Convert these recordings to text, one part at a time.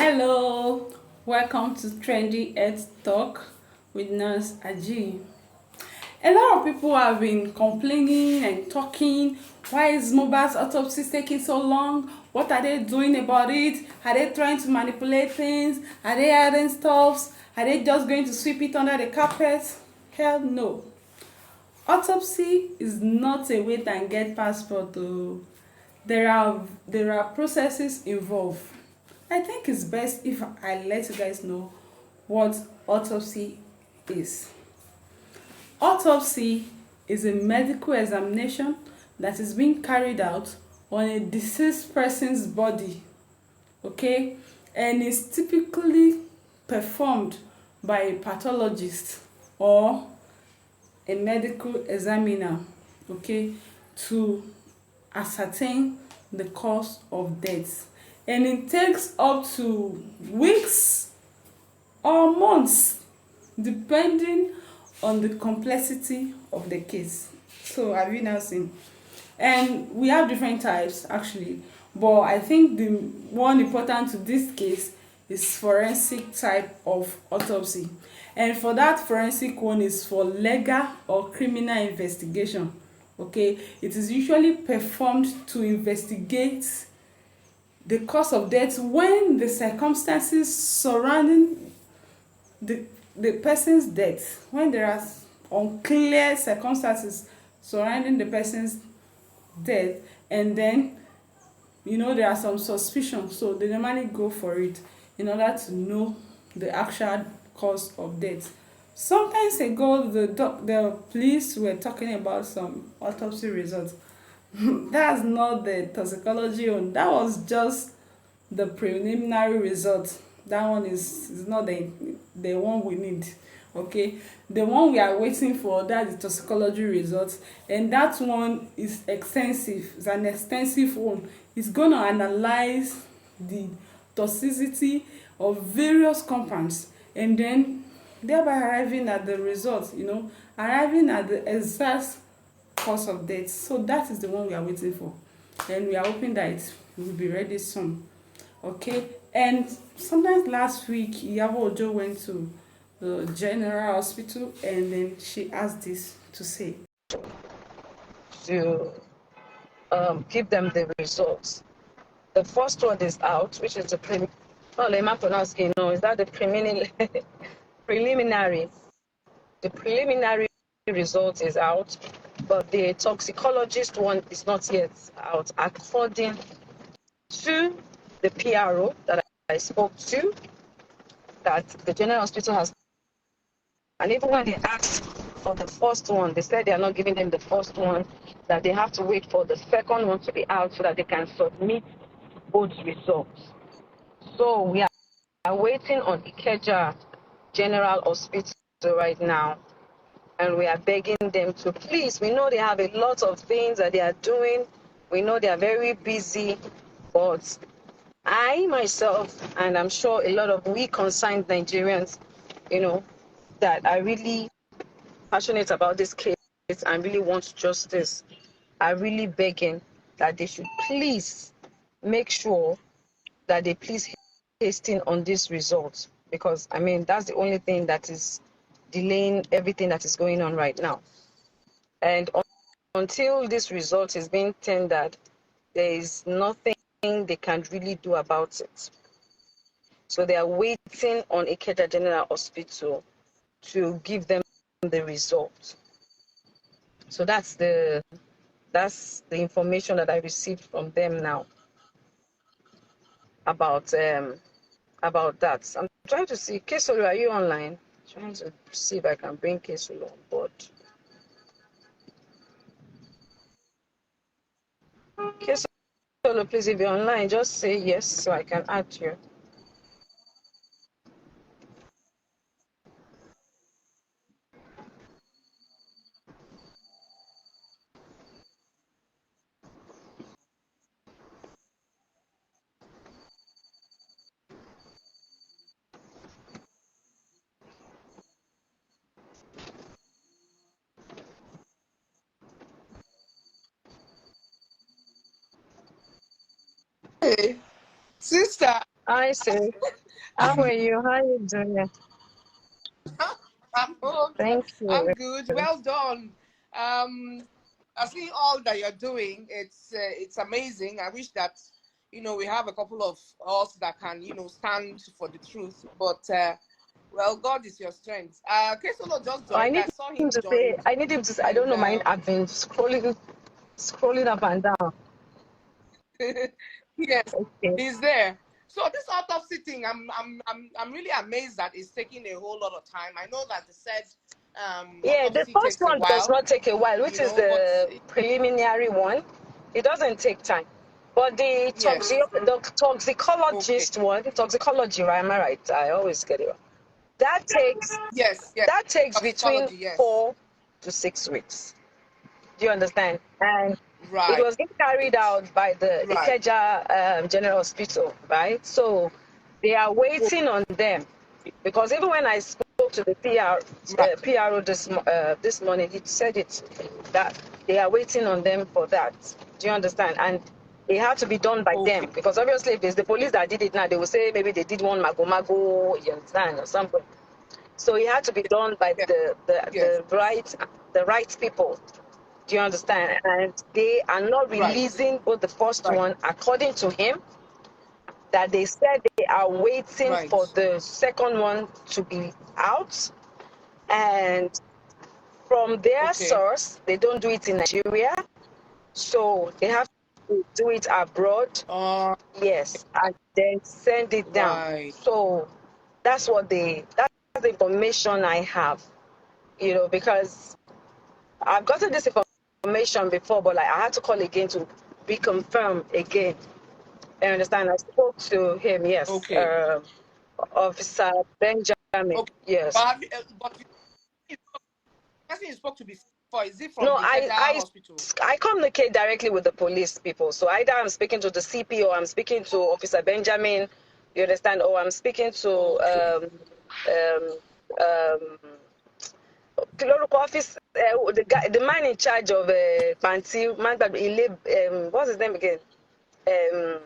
Hello, welcome to Trendy Health Talk with Nurse Aji. A lot of people have been complaining and talking. Why is MOHBAD'S autopsy taking so long? What are they doing about it? Are they trying to manipulate things? Are they adding stuffs? Are they just going to sweep it under the carpet? Hell no. Autopsy is not a wait and get passport though. There are processes involved. I think it's best if I let you guys know what autopsy is. Autopsy is a medical examination that is being carried out on a deceased person's body, okay, and is typically performed by a pathologist or a medical examiner, okay, to ascertain the cause of death. And it takes up to weeks or months depending on the complexity of the case. So have you now seen? And we have different types actually, but I think the one important to this case is forensic type of autopsy. And for that forensic one is for legal or criminal investigation. Okay, it is usually performed to investigate the cause of death when the circumstances surrounding the the person's death, when there are unclear circumstances surrounding the person's death, and then there are some suspicions, so they normally go for it in order to know the actual cause of death. Sometimes ago the police were talking about some autopsy results. That's not the toxicology one, that was just the preliminary result. That one is not the one we need. Okay, the one we are waiting for, that is toxicology results, and that one is extensive. It's an extensive one. It's going to analyze the toxicity of various compounds, and then thereby arriving at the result, arriving at the exact cause of death. So that is the one we are waiting for, and we are hoping that it will be ready soon. Okay, and sometimes last week Iyabo Ojo went to the general hospital, and then she asked this to say to give them the results. The first one is out, which is the is that the preliminary? The preliminary result is out, but the toxicologist one is not yet out, according to the PRO that I spoke to, that the general hospital has. And even when they asked for the first one, they said they are not giving them the first one, that they have to wait for the second one to be out so that they can submit both results. So we are waiting on Ikeja General Hospital right now, and we are begging them to please. We know they have a lot of things that they are doing. We know they are very busy, but I myself, and I'm sure a lot of we concerned Nigerians, that are really passionate about this case and really want justice, are really begging that they should please make sure that they please hasten on this result, because that's the only thing that is delaying everything that is going on right now. And until this result is being tendered, there is nothing they can really do about it. So they are waiting on Ikeja General Hospital to give them the result. So that's the information that I received from them now about that. I'm trying to see, Kesolo, are you online? Trying to see if I can bring Kesolo on board. Kesolo, please, if you're online, just say yes so I can add you. Hey, sister. I see. How are you? How are you doing? I'm good. Thank I'm you. good. Well done. I see all that you're doing. It's amazing. I wish that we have a couple of us that can stand for the truth. But well, God is your strength. Kesolo just I joined. need I saw him him to say, join, I need him to say, I don't and know, mine. I've been scrolling up and down. yes, Okay. he's there. So this autopsy thing, I'm really amazed that it's taking a whole lot of time. I know that they said Yeah, the autopsy first takes a one does while, not take a while, which is but the preliminary one. It doesn't take time. But yes, the okay, toxicologist one, toxicology, right? Am I right? I always get it wrong. That takes yes, that takes between toxicology, yes, 4 to 6 weeks. Do you understand? And it right, was being carried out by the right, Ikeja General Hospital, right? So they are waiting on them because even when I spoke to the right, PRO this morning, he said it that they are waiting on them for that. Do you understand? And it had to be done by okay, them because obviously if it's the police that did it now, they will say maybe they did one mago, you understand, or something. So it had to be done by yes, yes, the right people. Do you understand? And they are not right, releasing both the first right, one, according to him, that they said they are waiting right, for the second one to be out. And from their okay, source, they don't do it in Nigeria. So they have to do it abroad. Yes. And then send it down. right, So that's that's the information I have, because I've gotten this information before, but like I had to call again to reconfirm again. I understand. I spoke to him, yes, okay, Officer Benjamin, okay. yes. But the person you spoke to before, is it from No, the Ikeja hospital? I communicate directly with the police people. So either I'm speaking to the CP or I'm speaking to Officer Benjamin, you understand, or I'm speaking to Okay, um, um, Lórúkọ office, the man in charge of Panti, what's his name again? Um,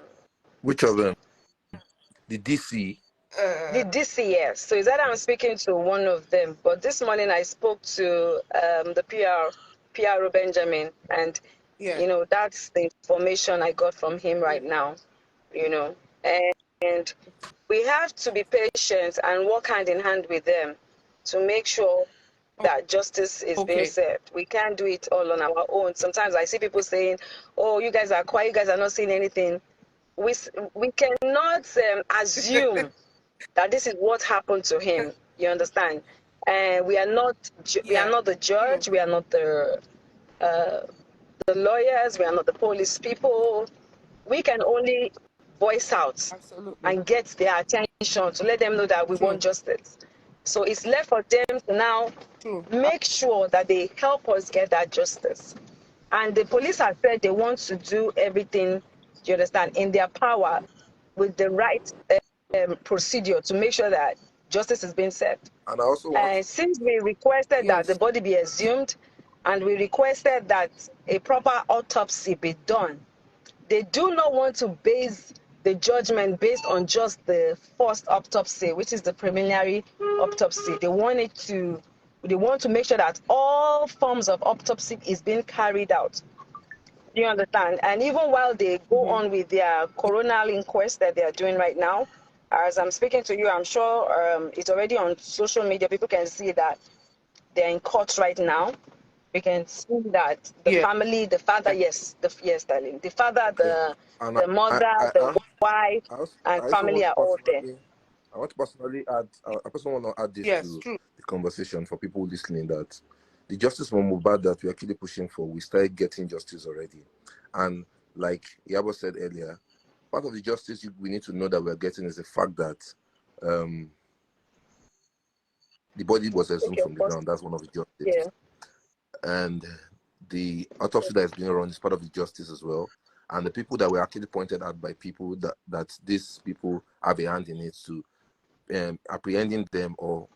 Which of them? The DC. the DCS. So is that I'm speaking to one of them. But this morning I spoke to the PRO Benjamin, and yeah, that's the information I got from him right now. You know, and we have to be patient and work hand in hand with them to make sure that justice is being okay, served. We can't do it all on our own. Sometimes I see people saying, "Oh, you guys are quiet. You guys are not seeing anything." We cannot assume that this is what happened to him. You understand? And we are yeah, not the true, judge. We are not the lawyers. We are not the police people. We can only voice out absolutely, and get their attention to let them know that we want true, justice. So it's left for them to now true, make sure that they help us get that justice. And the police have said they want to do everything, you understand, in their power with the right procedure to make sure that justice is being served. And I also want And since we requested that the yes, body be exhumed and we requested that a proper autopsy be done, they do not want to base the judgment based on just the first autopsy, which is the preliminary autopsy. They want to make sure that all forms of autopsy is being carried out. Do you understand? And even while they go mm-hmm. on with their coronal inquest that they are doing right now, as I'm speaking to you, I'm sure it's already on social media. People can see that they're in court right now. We can see that the Yeah, family, the father, yes, yes, darling, the father, okay. And the mother, the wife, I and also family want to are all there. personally add. I personally want to add this yes, to true, the conversation for people listening, that the justice for Mohbad that we're actually pushing for, we started getting justice already, and like Iyabo said earlier, part of the justice we need to know that we're getting is the fact that um, the body was exhumed Okay, from of the course. ground. That's one of the Yeah. justice, and the autopsy that is being run is part of the justice as well. And the people that were actually pointed out by people that these people have a hand in it, to apprehending them, or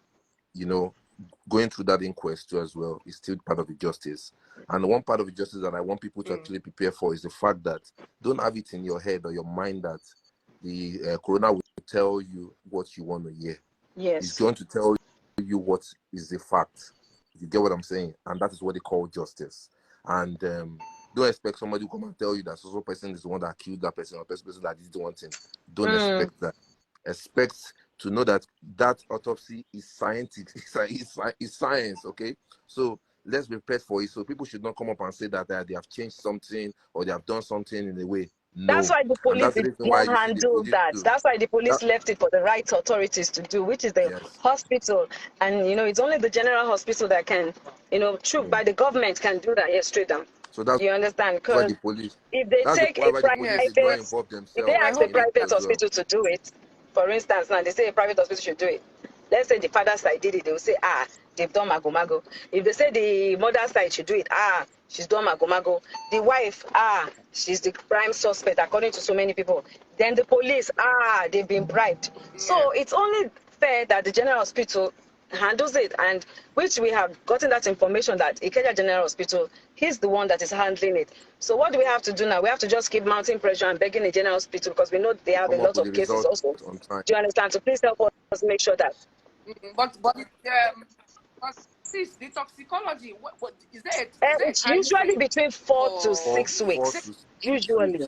going through that inquest too as well, is still part of the justice. And one part of the justice that I want people to actually prepare for is the fact that don't have it in your head or your mind that the coroner will tell you what you want to hear. Yes. He's going to tell you what is the fact. You get what I'm saying? And that is what they call justice. And don't expect somebody to come and tell you that so person is the one that killed that person or person that did one thing. Don't expect that. Expect to know that that autopsy is scientific. It's science, okay? So let's be prepared for it. So people should not come up and say that they have changed something or they have done something in a way. No. That's why the And police that's the did reason why not you see the handle police that. do. That's why the police left it for the right authorities to do, which is the hospital. And, you know, it's only the general hospital that can, you know, by the government can do that. Yes, straight down. So that's You understand? why Because the police. if they That's take why a the private, police did not involve if they themselves ask a in it private as well. hospital to do it, for instance, now they say a private hospital should do it. Let's say the father side did it, they will say, they've done mago. If they say the mother side should do it, she's done mago. The wife, she's the prime suspect according to so many people. Then the police, they've been bribed. So it's only fair that the general hospital handles it, and which we have gotten that information that Ikeja General Hospital, he's the one that is handling it. So what do we have to do now? We have to just keep mounting pressure and begging the general hospital, because we know they have a Come up lot with the of cases result also. on time. Do you understand? So please help us make sure that. But sis, the toxicology. What is there? Is there a It's time usually frame between 4 to for 6 weeks, 6 usually. weeks.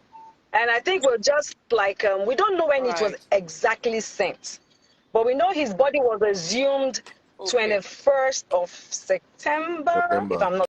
And I think we're just like, we don't know when it was exactly sent. But we know his body was assumed 21st of September, if I'm not